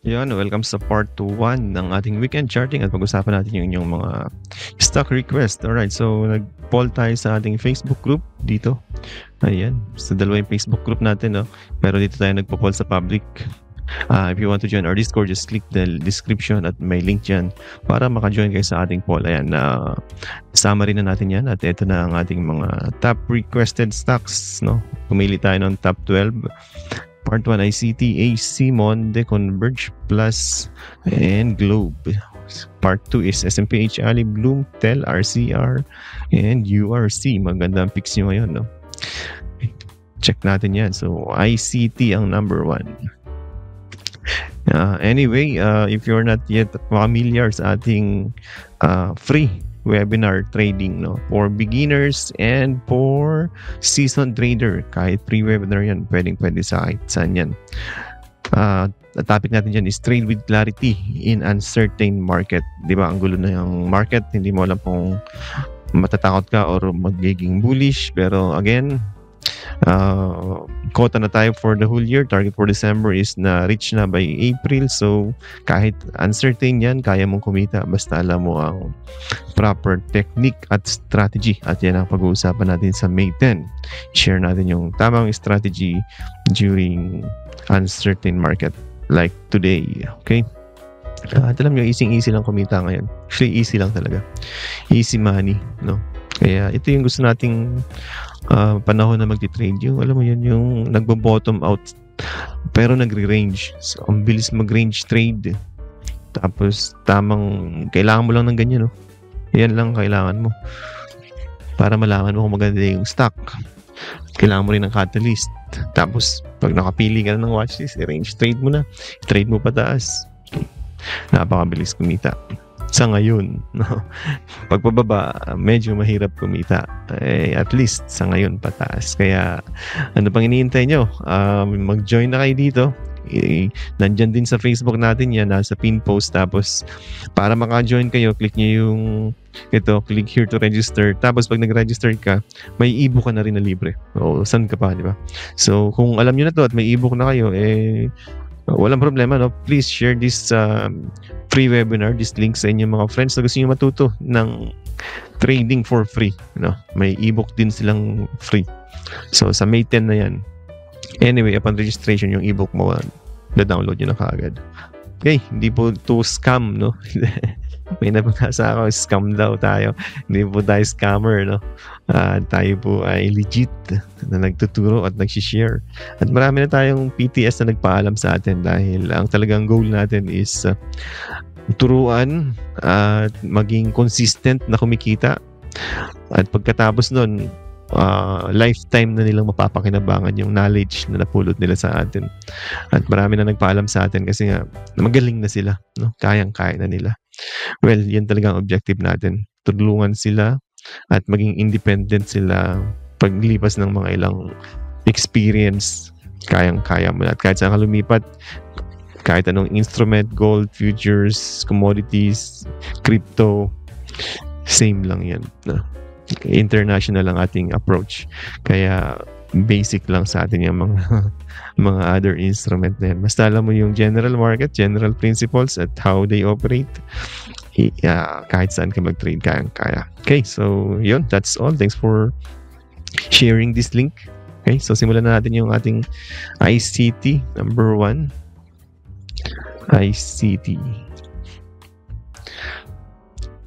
Yan, welcome sa part 1 ng ating weekend charting at pag-usapan natin yung inyong mga stock request. Alright, so nag-poll tayo sa ating Facebook group dito. Ayan, sa dalawa yung Facebook group natin, no? Pero dito tayo nagpo-poll sa public. If you want to join our Discord, just click the description at may link dyan para maka-join kayo sa ating poll. Ayan, summary na natin yan at ito na ang ating mga top requested stocks, no? Pumili tayo ng top 12. Part 1, ICT, AC, Monde, Converge, Plus, and Globe. Part 2 is SMPH, Ali, Bloom, TEL, RCR, and URC. Magandang picks nyo ngayon, no? Check natin yan. So, ICT ang number 1. Anyway, if you're not yet familiar sa ating free webinar trading, no, for beginners and for seasoned trader, kahit free webinar yan, pwede sa kahit saan yan. The topic natin dyan is trade with clarity in uncertain market. Di ba, ang gulo na yung market, hindi mo alam kung matatakot ka or magiging bullish, pero again, quota na tayo for the whole year. Target for December is na reach na by April. So, kahit uncertain yan, kaya mong kumita basta alam mo ang proper technique at strategy. At yan ang pag-uusapan natin sa May 10. Share natin yung tamang strategy during uncertain market like today. Okay? At alam nyo, easy lang kumita ngayon. Actually, easy lang talaga. Easy money, no? Kaya ito yung gusto nating panahon na magti-trade. Yung alam mo yun, yung nagbo-bottom out pero nagre-range. So, ang bilis mag-range trade. Tapos tamang kailangan mo lang ng ganyan, no? Yan lang kailangan mo para malaman mo kung maganda yung stock. Kailangan mo rin ng catalyst. Tapos pag nakapili ka na ng watchlist, i-range trade mo na. I-trade mo pataas. Napakabilis kumita. Sa ngayon, no? Pagpababa, medyo mahirap kumita. At least sa ngayon pataas. Kaya ano pang iniintay nyo? Mag-join na kayo dito. Nandyan din sa Facebook natin yan, nasa pin post. Tapos para maka-join kayo, click nyo yung click here to register. Tapos pag nag-register ka, may ebook ka na rin na libre. O saan ka pa, di ba? So kung alam nyo na to at may ebook na kayo, walang problema, no? Please share this free webinar, this link sa inyong mga friends na gusto nyo matuto ng trading for free, no? May ebook din silang free. So sa May 10 na yan. Anyway, upon registration, yung ebook mo, na-download nyo na kaagad. Okay, hindi po to scam, no? May nabasa ako, scam daw tayo. Hindi po tayo scammer, no? Tayo po ay legit na nagtuturo at nagsishare. At marami na tayong PTS na nagpaalam sa atin dahil ang talagang goal natin is turuan at maging consistent na kumikita. At pagkatapos nun, lifetime na nilang mapapakinabangan yung knowledge na napulot nila sa atin. At marami na nagpaalam sa atin kasi nga magaling na sila, no? Kayang-kaya na nila. Well, yan talaga ang objective natin. Tulungan sila at maging independent sila paglipas ng mga ilang experience. Kayang-kaya mo na. At kahit saan ka lumipat, kahit anong instrument, gold, futures, commodities, crypto, same lang yan, no? International ang ating approach. Kaya basic lang sa atin yung mga other instrument na yan. Basta alam mo yung general market, general principles at how they operate. Kahit saan ka mag-trade, kaya. Okay, so yun, that's all. Thanks for sharing this link. Okay, so simulan na natin yung ating ICT number 1. ICT.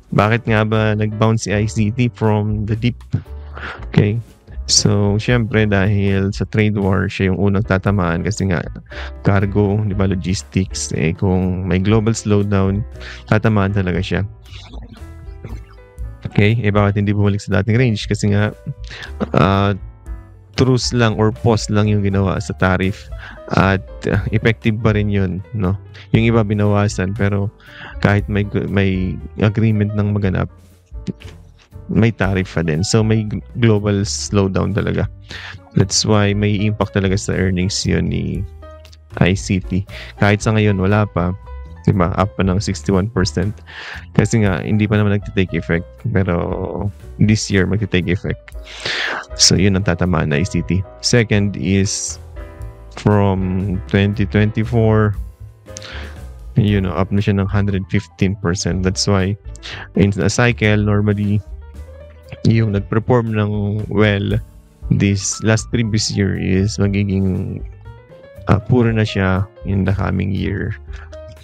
Bakit nga ba nag-bounce si ICT from the deep? Okay. So, syempre dahil sa trade war, siya yung unang tatamaan kasi nga cargo, di ba, logistics, kung may global slowdown, tatamaan talaga siya. Okay, bakit hindi bumalik sa dating range? Kasi nga, truce lang or pause lang yung ginawa sa tariff at effective pa rin yun, no? Yung iba binawasan pero kahit may agreement ng maganap, may tariff pa din. So may global slowdown talaga. That's why may impact talaga sa earnings yun ni ICT. Kahit sa ngayon wala pa, diba, up pa ng 61%. Kasi nga, hindi pa naman nagtitake effect. Pero this year, magtitake effect. So, yun ang tatamaan na ICT. Second is from 2024 Up na siya ng 115%. That's why in a cycle, normally, yung nag-perform ng well this last previous year is magiging puro na siya in the coming year.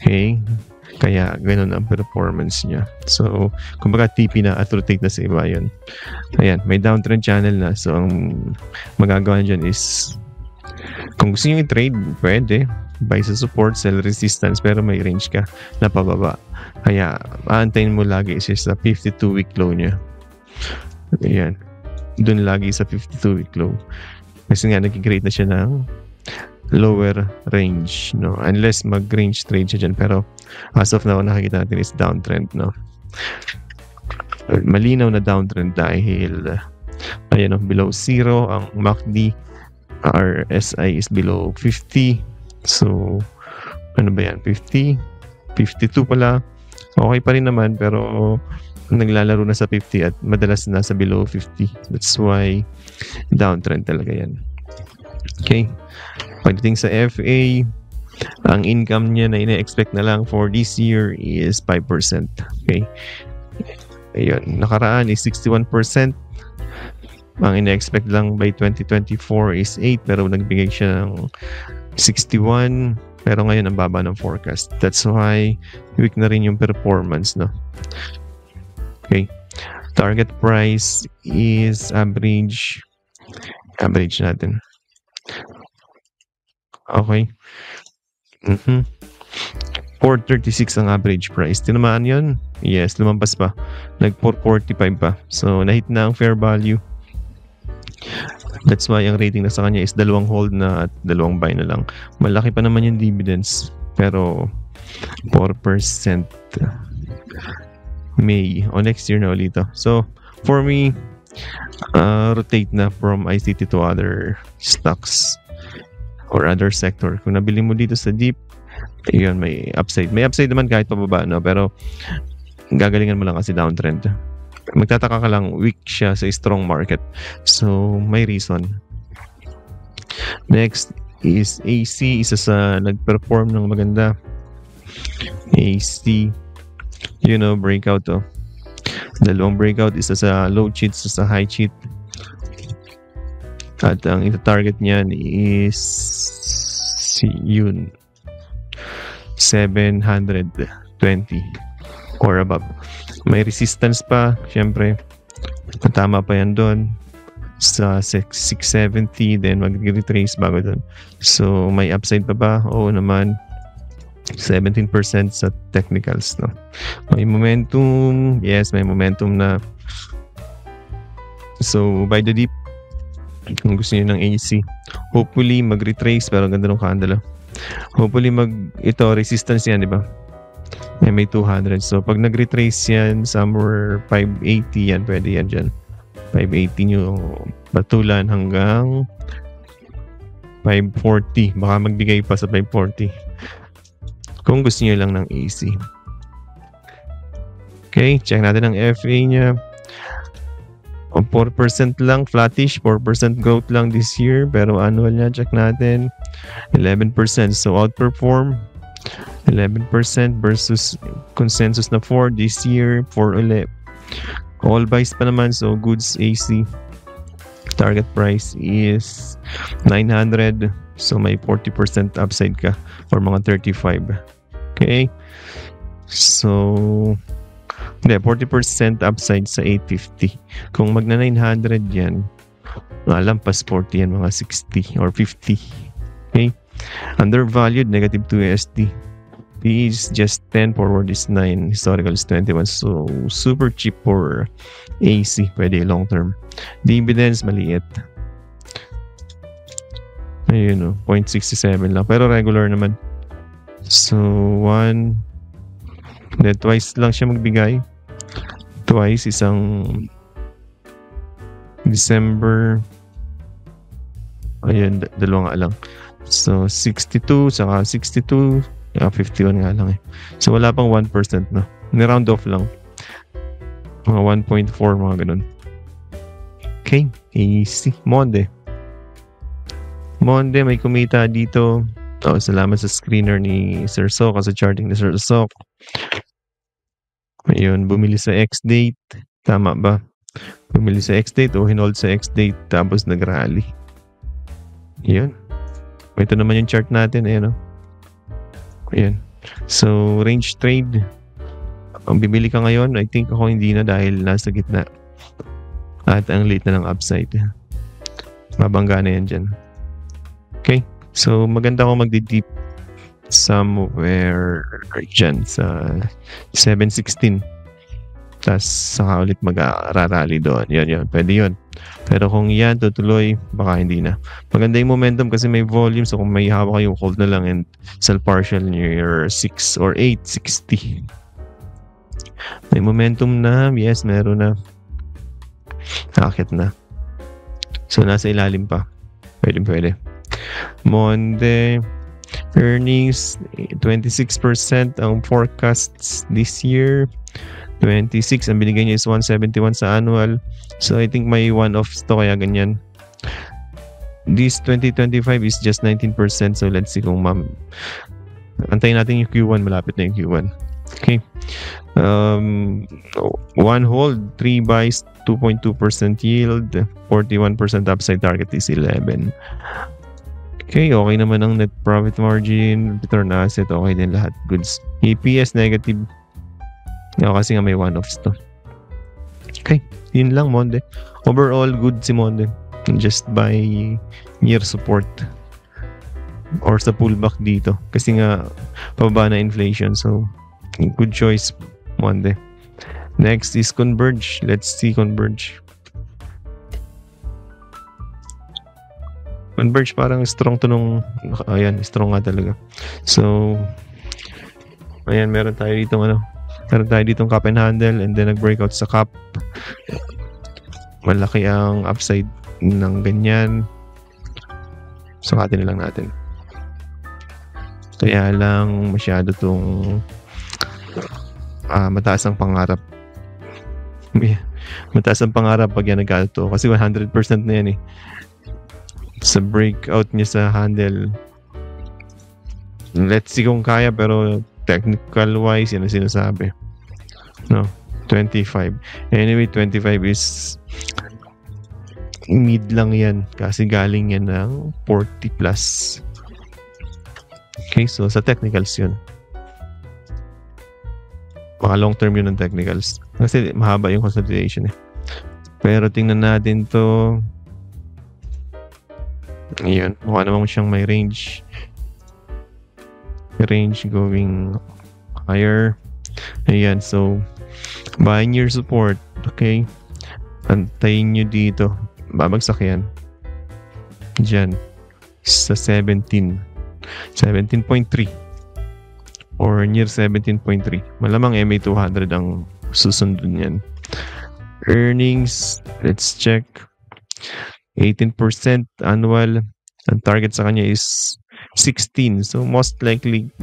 Okay? Kaya ganun ang performance niya. So, kumbaga TP na at rotate na sa iba yun. Ayan, may downtrend channel na. So, ang magagawa dyan is kung gusto nyo i-trade, pwede. Buy sa support, sell resistance, pero may range ka na pababa. Kaya, aantayin mo lagi is sa 52-week low niya. Ayan. Doon lagi sa 52-week low. Kasi nga, nag-create na siya ng lower range, no? Unless mag-range trade siya dyan. Pero, as of now, nakikita natin is downtrend, no? Malinaw na downtrend dahil ayan, below 0 ang MACD. RSI is below 50. So, ano ba yan? 50? 52 pala. Okay pa rin naman, pero naglalaro na sa 50 at madalas nasa below 50. That's why downtrend talaga yan. Okay. Pagdating sa FA, ang income niya na ina-expect na lang for this year is 5%. Okay. Ayun. Nakaraan is 61%. Ang ina-expect lang by 2024 is 8, pero nagbigay siya ng 61. Pero ngayon, ang baba ng forecast. That's why weak na rin yung performance, no? Okay. Target price is average natin. Okay. 436 ang average price. Tinamaan yun? Yes, lumampas pa. Nag-445 pa. So, nahit na ang fair value. That's why ang rating na sa kanya is 2 hold na at 2 buy na lang. Malaki pa naman yung dividends. Pero, 4% May o next year na ulit. So, for me, rotate na from ICT to other stocks or other sector. Kung nabili mo dito sa deep, yun, may upside. May upside naman kahit pababa, no? Pero gagalingan mo lang kasi downtrend. Magtataka ka lang, weak siya sa strong market. So, may reason. Next is AC. Isa sa nag-perform ng maganda. AC. Breakout, oh. Dalawang breakout. Isa sa low cheat, isa sa high cheat. At ang ita-target niyan is yun 720 or above. May resistance pa, syempre. Tama pa yan doon sa 670, then mag-retrace bago doon. So, may upside pa ba? Oo naman. 17% sa technicals, no? May momentum. Yes, may momentum na. So, by the deep, kung gusto niyo ng AC, hopefully mag-retrace, pero ganda ng candle. Hopefully ito resistance yan, di ba? May 200. So pag nag-retrace yan somewhere 580 yan, pwede yan dyan. 580 nyo patulan hanggang 540. Baka magbigay pa sa 540 kung gusto niyo lang ng AC. Okay, check natin ang FA niya. 4% lang, flattish, 4% growth lang this year, pero annual niya, check natin, 11%. So, outperform, 11% versus consensus na 4 this year, 4 ulit. All buys pa naman, so goods AC. Target price is 900, so may 40% upside ka for mga 35. Okay? So, 40% upside sa 850. Kung magna 900 yan, lampas 40 yan, mga 60 or 50. Okay? Undervalued, negative 2 USD. PE is just 10, forward is 9, historical is 21. So, super cheap for AC. Pwede long term. Dividends, maliit. Ayun, 0.67 lang. Pero regular naman. So, twice lang siya magbigay. Twice, isang December. Ayun, dalawa nga lang. So, 62, saka 62, 51 nga lang eh. So, wala pang 1%, no? Ni-round off lang. Mga 1.4, mga ganun. Okay, easy. Monday, may kumita dito. Oh, salamat sa screener ni Sir Sok, sa charting ni Sir Sok. Ayun, bumili sa X-date. Tama ba? Bumili sa X-date o hinold sa X-date tapos nag-rally. Yun. Ito naman yung chart natin. Ayan, oh. Ayan. So, range trade. Ang bibili ka ngayon, I think ako hindi na dahil nasa gitna. At ang late na ng upside. Mabangga na yan dyan. Okay. So, maganda ko magdi-deep somewhere dyan sa 716. Tapos saka ulit mag-rally doon. Yan. Pwede yun. Pero kung yan tutuloy, baka hindi na. Maganda yung momentum kasi may volume. So kung may hawak kayo, hold na lang and sell partial near 6 or 860. May momentum na. Yes, meron na. Akit na. So nasa ilalim pa. Pwede. Monde. Earnings, 26% ang forecasts this year. 26, ang binigay niya is 171 sa annual. So I think may one-offs to kaya ganyan. This 2025 is just 19%. So let's see kung antayin natin yung Q1. Malapit na yung Q1. Okay. One hold, 3 buys, 2.2% yield, 41% upside, target is 11. Okay naman ang net profit margin, return on asset, okay din lahat. Goods. EPS negative. Kasi nga may one-offs to. Okay, yun lang Monde. Overall, good si Monde. Just by near support. Or sa pullback dito. Kasi nga, pababa na inflation. So, good choice, Monde. Next is Converge. Let's see Converge. Converge parang strong to nung ayan, strong nga talaga. So ayan, meron tayo ditong cup and handle and then nag-breakout sa cup. Malaki ang upside ng ganyan. Sukatin na lang natin. Kaya lang masyado tong mataas ang pangarap. Mataas ang pangarap pag yan nagkato kasi 100% na yan eh. Sa breakout niya sa handle, let's see kung kaya, pero technical wise yan ang sinasabi, no? 25 anyway, 25 is mid lang yan kasi galing yan ng 40 plus. Okay, so sa technicals yun, baka long term yun ng technicals kasi mahaba yung consolidation eh. Pero tingnan natin to. Ayan, mukha naman siyang may range going higher. Ayan, so buying your support. Okay, antayin nyo dito, babagsak yan dyan sa 17.3 or near 17.3. Malamang MA200 ang susundun yan. Earnings, let's check. 18% annual. Ang target sa kanya is 16. So most likely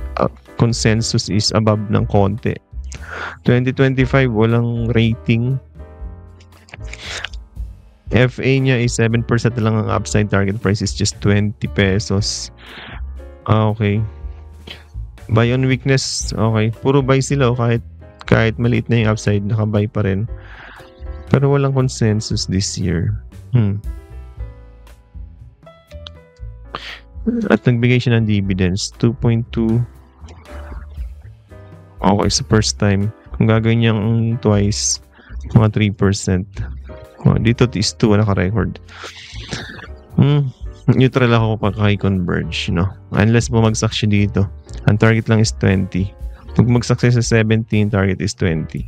consensus is above ng konti. 2025 walang rating. FA niya is 7% na lang ang upside, target price is just 20 pesos. Okay. Buy on weakness. Okay. Puro buy sila kahit maliit na yung upside, naka-buy pa rin. Pero walang consensus this year. At nagbigay siya ng dividends 2.2. Okay, sa first time. Kung gagawin niyang twice, mga 3%. Dito is 2 naka-record. Neutral ako pag Converge, no? Unless bumagsak siya dito. Ang target lang is 20. Pag bumagsak siya sa 17, target is 20.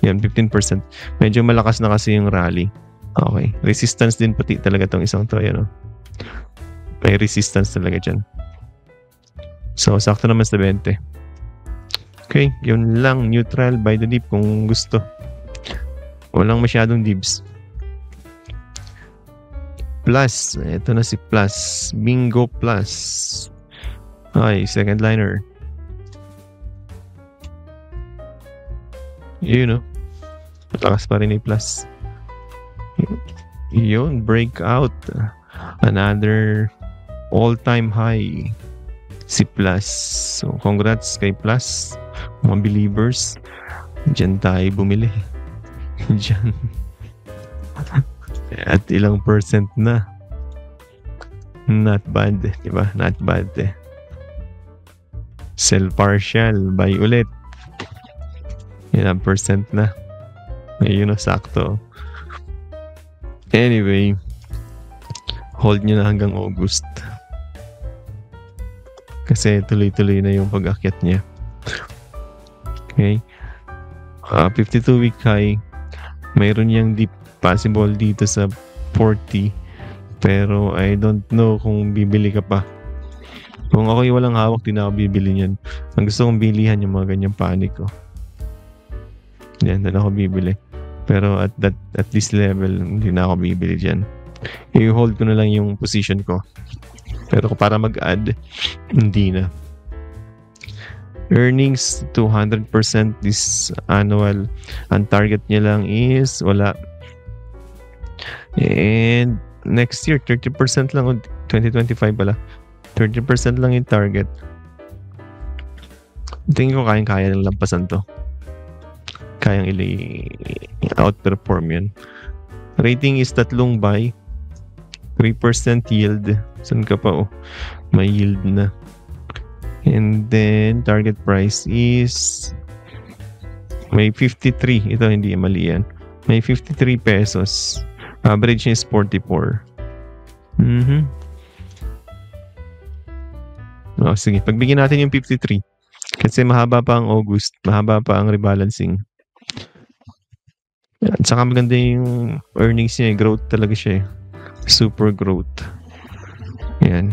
Yan, 15%. Medyo malakas na kasi yung rally. Okay. Resistance din pati talaga tong isang to, no? May resistance talaga dyan. So, sakto naman sa 20. Okay, yun lang. Neutral, buy the dip kung gusto. Walang masyadong dips. Plus, ito na si Plus. Bingo Plus. Ay, second liner. Yun, no? Matakas pa rin yung Plus. Yun, breakout. Another all-time high. si Plus. So, congrats kay Plus, mga believers. Diyan tayo bumili. Diyan. At ilang percent na. Not bad, di ba? Not bad eh. Sell partial, buy ulit. Ilang percent na. Ayun na, sakto. Anyway, hold nyo na hanggang August. Kasi tuloy-tuloy na yung pag-akyat niya. Okay. 52-week high. Mayroon yang deep possible dito sa 40. Pero I don't know kung bibili ka pa. Kung ako yung walang hawak, di na ako bibili niyan. Ang gusto kong bilihan yung mga ganyang panic ko. Yan, doon ako bibili. Pero at this level, hindi na ako bibili dyan. I-hold ko na lang yung position ko. Pero para mag-add, hindi na. Earnings, 200% this annual. Ang target niya lang is wala. And next year, 30% lang. 2025 pala. 30% lang yung target. Tingin ko kayang-kaya ng lampasan to. Kayang outperform yun. Rating is 3 buy. 3% yield. Saan ka pa? May yield na. And then, target price is may 53. Ito, hindi mali yan. May 53 pesos. Average is 44. Sige, pagbigyan natin yung 53. Kasi mahaba pa ang August. Mahaba pa ang rebalancing. At saka maganda yung earnings niya. Growth talaga siya. Super growth. Yan.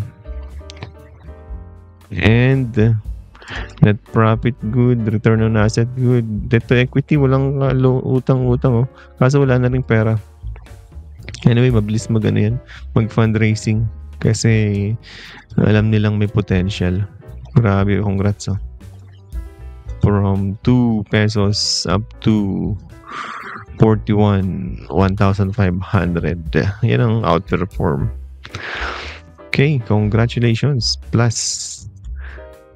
And net profit good, return on asset good, debt to equity walang utang-utang kaso wala na ring pera. Anyway, mabilis mag fundraising kasi alam nilang may potential. Grabe, congrats from 2 pesos up to 41, 1,500. Yan ang outperform. Okay, congratulations. Plus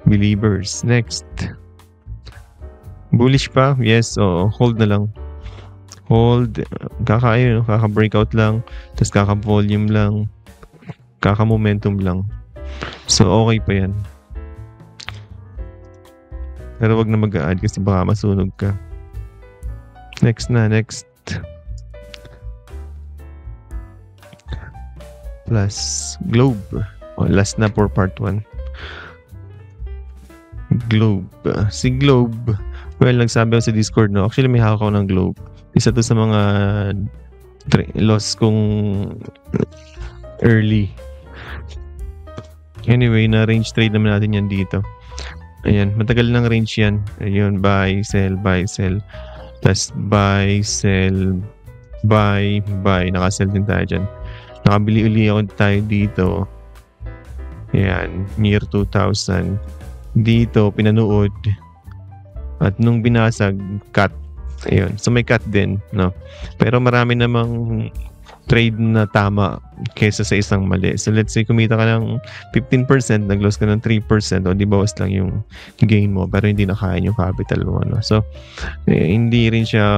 believers. Next. Bullish pa? Yes. Hold na lang. Hold. Kaka-breakout lang. Tapos kaka-volume lang. Kaka-momentum lang. So, okay pa yan. Pero wag na mag-a-add kasi baka masunog ka. Next. Plus Globe. Last na for part 1. Globe. Si Globe, well, nagsabi ako sa Discord, no? Actually, may hawak ako ng Globe. Isa to sa mga loss kong early. Anyway, na-range trade naman natin yan dito. Ayan, matagal ng range yan. Ayun, buy, sell. Tapos buy, sell, buy. Nakasell din tayo dyan. Nakabili uli ako tayo dito. Ayan, near 2,000. Dito, pinanood. At nung binasag, cut. Ayun. So, may cut din, no? Pero marami namang trade na tama kesa sa isang mali. So, let's say, kumita ka ng 15%, nag-loss ka ng 3%, o di bawas lang yung gain mo, pero hindi nakain yung capital mo, no? So, hindi rin siya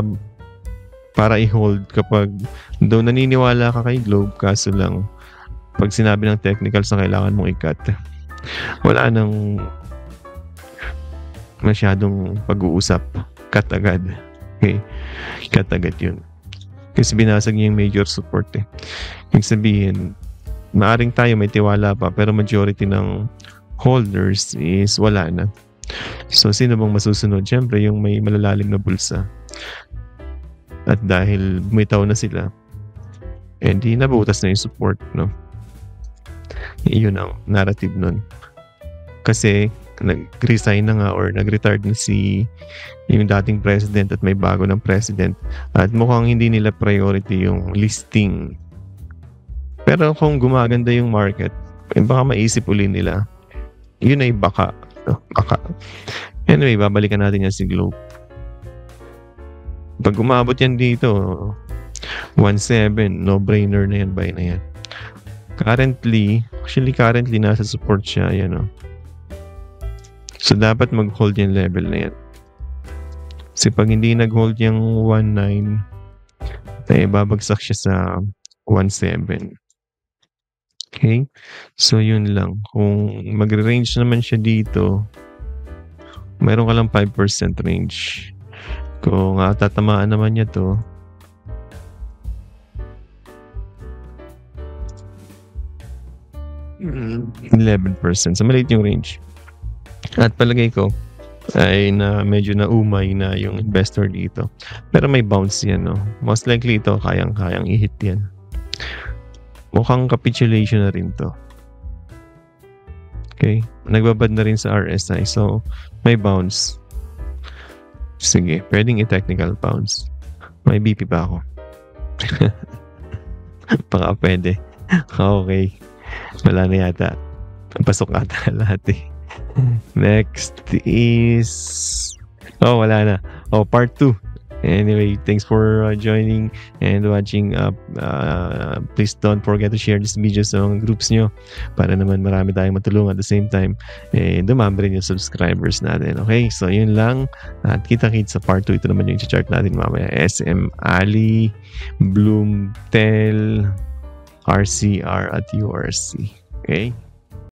para i-hold kapag though naniniwala ka kay Globe, kaso lang, pag sinabi ng technicals na kailangan mong i-cut, wala nang masyadong pag-uusap. Cut agad. Okay? Cut agad yun. Kasi binasag niya yung major support eh. Ibig sabihin, maaring tayo may tiwala pa, pero majority ng holders is wala na. So, sino bang masusunod? Siyempre, yung may malalalim na bulsa. At dahil bumitaw na sila, hindi nabutas na yung support, no? Iyon ang narrative nun. Kasi, nag-resign na nga or nag-retired na yung dating president at may bago ng president at mukhang hindi nila priority yung listing. Pero kung gumaganda yung market, baka maisip uli nila. Yun ay baka. No? Baka. Anyway, babalikan natin yan si Globe. Pag umabot yan dito, 1.7, no-brainer na yan, buy na yan. Currently, nasa support siya, yan o. So, dapat mag-hold yung level na yan. Kasi pag hindi nag-hold yung 1.9, babagsak siya sa 1.7. Okay? So, yun lang. Kung magre-range naman siya dito, mayroon ka lang 5% range. Kung tatamaan naman niya to, 11%. So, maliit yung range. At palagay ko, ay na medyo naumay na yung investor dito. Pero may bounce yan, no? Most likely ito, kayang-kayang i-hit yan. Mukhang capitulation na rin to. Okay? Nagbabad na rin sa RSI. So, may bounce. Sige, pwedeng i-technical bounce. May BP pa ako. Baka pwede. Okay. Wala na yata. Pasok ata lahat eh. Next is... Oh, wala na. Oh, part 2. Anyway, thanks for joining and watching. Please don't forget to share this video sa mga groups nyo para naman marami tayong matulungan at the same time. Dumami rin yung subscribers natin. Okay? So, yun lang. At kita-kits sa part 2. Ito naman yung chart natin mamaya. SM Ali, Bloomtel, RCR at URC. Okay?